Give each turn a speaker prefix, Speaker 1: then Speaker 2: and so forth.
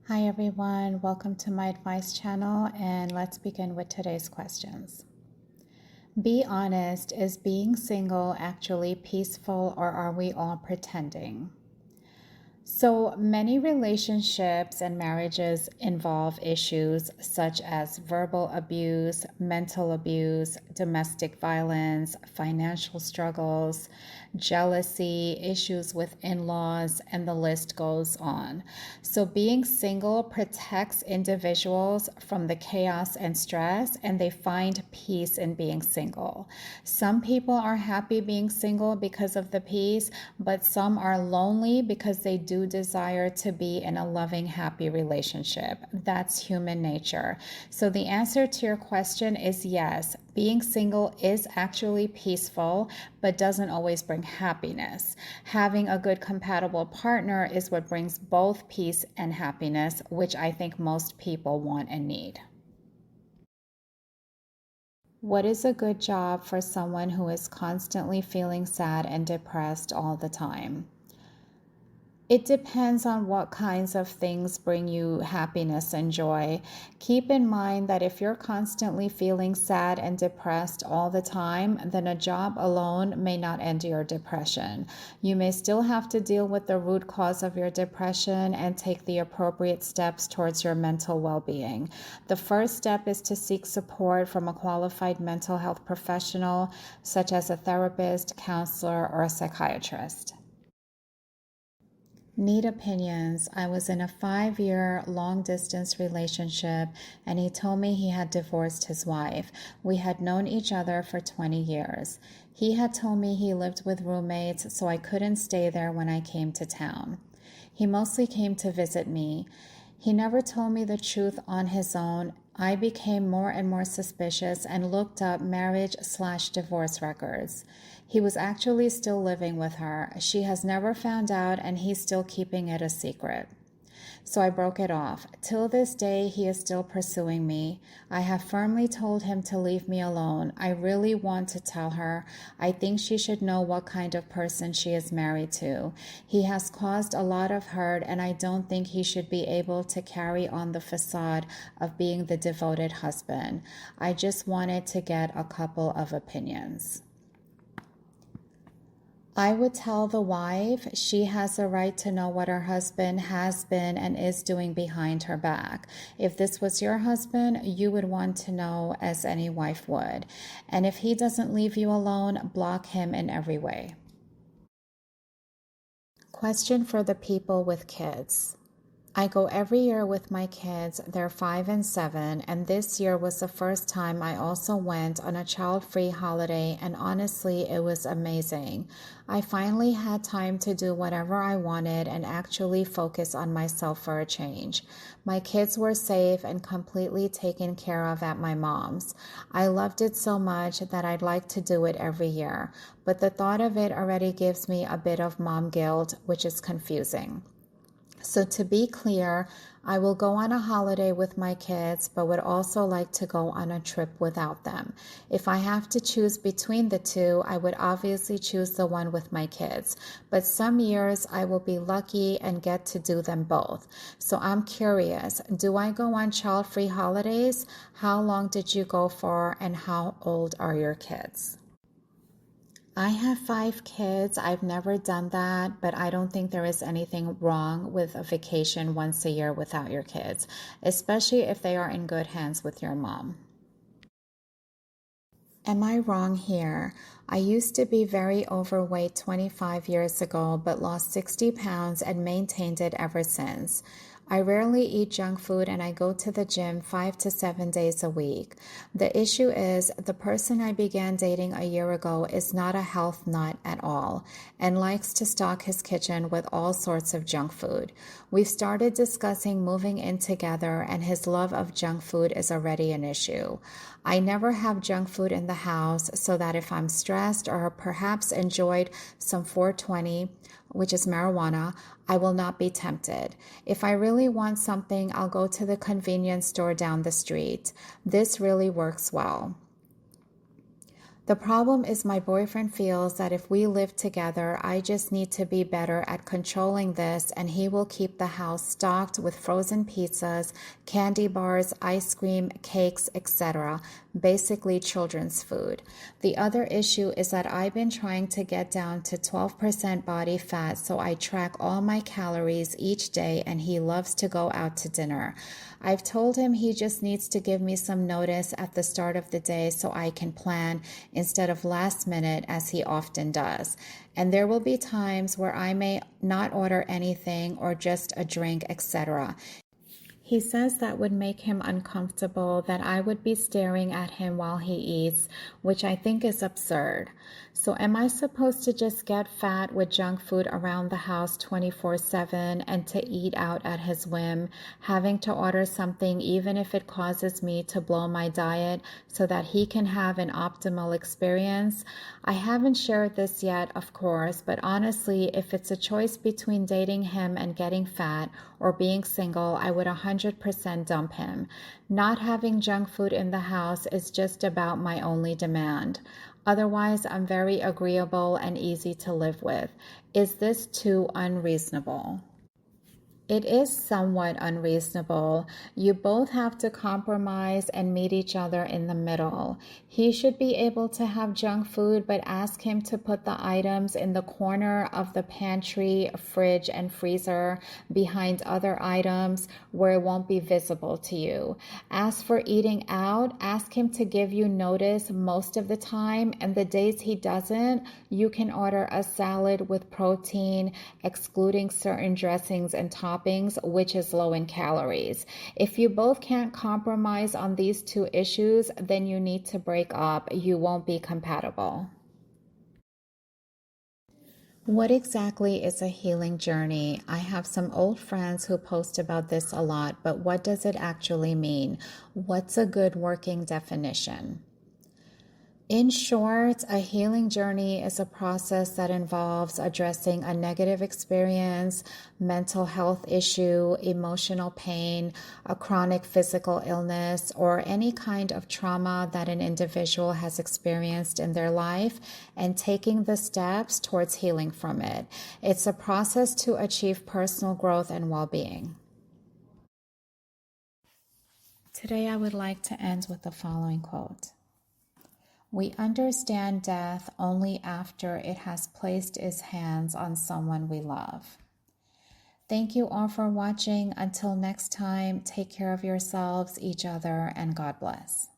Speaker 1: Hi everyone, welcome to my advice channel, and let's begin with today's questions. Be honest, is being single actually peaceful, or are we all pretending? So many relationships and marriages involve issues such as verbal abuse, mental abuse, domestic violence, financial struggles, jealousy, issues with in-laws, and the list goes on. So being single protects individuals from the chaos and stress, and they find peace in being single. Some people are happy being single because of the peace, but some are lonely because they do desire to be in a loving, happy relationship. That's human nature. So the answer to your question is yes. Being single is actually peaceful, but doesn't always bring happiness. Having a good compatible partner is what brings both peace and happiness, which I think most people want and need. What is a good job for someone who is constantly feeling sad and depressed all the time? It depends on what kinds of things bring you happiness and joy. Keep in mind that if you're constantly feeling sad and depressed all the time, then a job alone may not end your depression. You may still have to deal with the root cause of your depression and take the appropriate steps towards your mental well-being. The first step is to seek support from a qualified mental health professional, such as a therapist, counselor, or a psychiatrist. Need opinions. I was in a 5-year long distance relationship, and he told me he had divorced his wife. We had known each other for 20 years. He had told me he lived with roommates, so I couldn't stay there when I came to town. He mostly came to visit me. He never told me the truth on his own. I became more and more suspicious and looked up marriage/divorce records. He was actually still living with her. She has never found out, and he's still keeping it a secret. So I broke it off. Till this day, he is still pursuing me. I have firmly told him to leave me alone. I really want to tell her. I think she should know what kind of person she is married to. He has caused a lot of hurt, and I don't think he should be able to carry on the facade of being the devoted husband. I just wanted to get a couple of opinions. I would tell the wife she has a right to know what her husband has been and is doing behind her back. If this was your husband, you would want to know, as any wife would. And if he doesn't leave you alone, block him in every way. Question for the people with kids. I go every year with my kids. They're 5 and 7, and this year was the first time I also went on a child-free holiday, and honestly, it was amazing. I finally had time to do whatever I wanted and actually focus on myself for a change. My kids were safe and completely taken care of at my mom's. I loved it so much that I'd like to do it every year, but the thought of it already gives me a bit of mom guilt, which is confusing. So to be clear, I will go on a holiday with my kids, but would also like to go on a trip without them. If I have to choose between the two, I would obviously choose the one with my kids. But some years I will be lucky and get to do them both. So I'm curious, do I go on child-free holidays? How long did you go for, and how old are your kids? I have 5 kids. I've never done that, but I don't think there is anything wrong with a vacation once a year without your kids, especially if they are in good hands with your mom. Am I wrong here? I used to be very overweight 25 years ago, but lost 60 pounds and maintained it ever since. I rarely eat junk food, and I go to the gym 5 to 7 days a week. The issue is the person I began dating a year ago is not a health nut at all and likes to stock his kitchen with all sorts of junk food. We've started discussing moving in together, and his love of junk food is already an issue. I never have junk food in the house, so that if I'm stressed or perhaps enjoyed some 420, which is marijuana, I will not be tempted. If I really want something, I'll go to the convenience store down the street. This really works well. The problem is my boyfriend feels that if we live together, I just need to be better at controlling this, and he will keep the house stocked with frozen pizzas, candy bars, ice cream, cakes, etc. Basically children's food. The other issue is that I've been trying to get down to 12% body fat, so I track all my calories each day, and he loves to go out to dinner. I've told him he just needs to give me some notice at the start of the day so I can plan instead of last minute as he often does. And there will be times where I may not order anything or just a drink, etc. He says that would make him uncomfortable, that I would be staring at him while he eats, which I think is absurd. So am I supposed to just get fat with junk food around the house 24/7 and to eat out at his whim, having to order something even if it causes me to blow my diet so that he can have an optimal experience? I haven't shared this yet, of course, but honestly, if it's a choice between dating him and getting fat or being single, I would 100% dump him. Not having junk food in the house is just about my only demand. Otherwise, I'm very agreeable and easy to live with. Is this too unreasonable? It is somewhat unreasonable. You both have to compromise and meet each other in the middle. He should be able to have junk food, but ask him to put the items in the corner of the pantry, fridge, and freezer behind other items where it won't be visible to you. As for eating out, ask him to give you notice most of the time, and the days he doesn't, you can order a salad with protein, excluding certain dressings and toppings, which is low in calories. If you both can't compromise on these two issues, then you need to break up. You won't be compatible. What exactly is a healing journey? I have some old friends who post about this a lot, but what does it actually mean? What's a good working definition? In short, a healing journey is a process that involves addressing a negative experience, mental health issue, emotional pain, a chronic physical illness, or any kind of trauma that an individual has experienced in their life and taking the steps towards healing from it. It's a process to achieve personal growth and well-being. Today, I would like to end with the following quote. We understand death only after it has placed its hands on someone we love. Thank you all for watching. Until next time, take care of yourselves, each other, and God bless.